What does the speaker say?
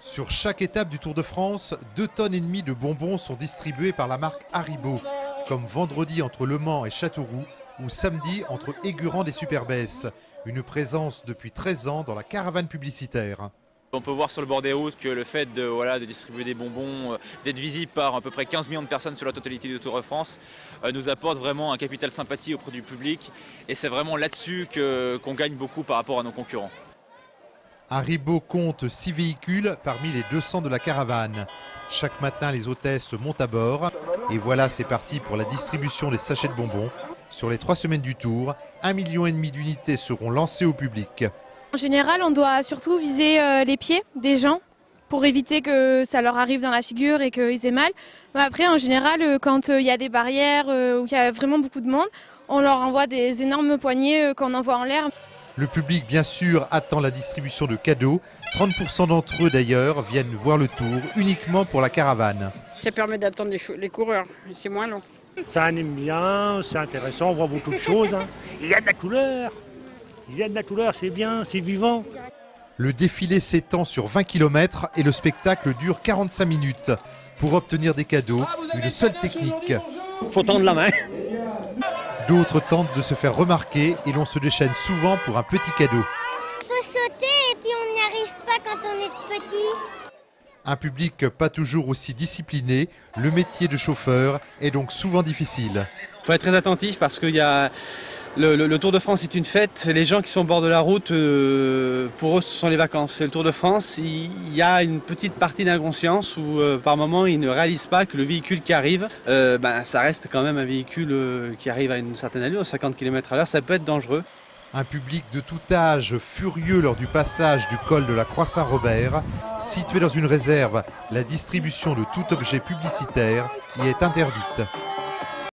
Sur chaque étape du Tour de France, 2,5 tonnes de bonbons sont distribués par la marque Haribo, comme vendredi entre Le Mans et Châteauroux ou samedi entre Aigurande et Superbès. Une présence depuis 13 ans dans la caravane publicitaire. On peut voir sur le bord des routes que le fait de distribuer des bonbons, d'être visible par à peu près 15 millions de personnes sur la totalité du Tour de France, nous apporte vraiment un capital sympathie auprès du public. Et c'est vraiment là-dessus qu'on gagne beaucoup par rapport à nos concurrents. Haribo compte 6 véhicules parmi les 200 de la caravane. Chaque matin, les hôtesses montent à bord. Et voilà, c'est parti pour la distribution des sachets de bonbons. Sur les 3 semaines du Tour, 1,5 million d'unités seront lancées au public. En général, on doit surtout viser les pieds des gens pour éviter que ça leur arrive dans la figure et qu'ils aient mal. Mais après, en général, quand il y a des barrières ou qu'il y a vraiment beaucoup de monde, on leur envoie des énormes poignées qu'on envoie en l'air. Le public, bien sûr, attend la distribution de cadeaux. 30% d'entre eux, d'ailleurs, viennent voir le Tour uniquement pour la caravane. Ça permet d'attendre les coureurs, c'est moins long. Ça anime bien, c'est intéressant, on voit beaucoup de choses. Il y a de la couleur. Il y a de la couleur, c'est bien, c'est vivant. Le défilé s'étend sur 20 km et le spectacle dure 45 minutes. Pour obtenir des cadeaux, une seule technique. Faut tendre la main. D'autres tentent de se faire remarquer et l'on se déchaîne souvent pour un petit cadeau. Il faut sauter et puis on n'y arrive pas quand on est petit. Un public pas toujours aussi discipliné, le métier de chauffeur est donc souvent difficile. Il faut être très attentif parce qu'il y a... Le Tour de France est une fête, les gens qui sont au bord de la route, pour eux ce sont les vacances. Et le Tour de France, il y a une petite partie d'inconscience où par moment ils ne réalisent pas que le véhicule qui arrive, ça reste quand même un véhicule qui arrive à une certaine allure, 50 km/h, ça peut être dangereux. Un public de tout âge furieux lors du passage du col de la Croix-Saint-Robert. Situé dans une réserve, la distribution de tout objet publicitaire y est interdite.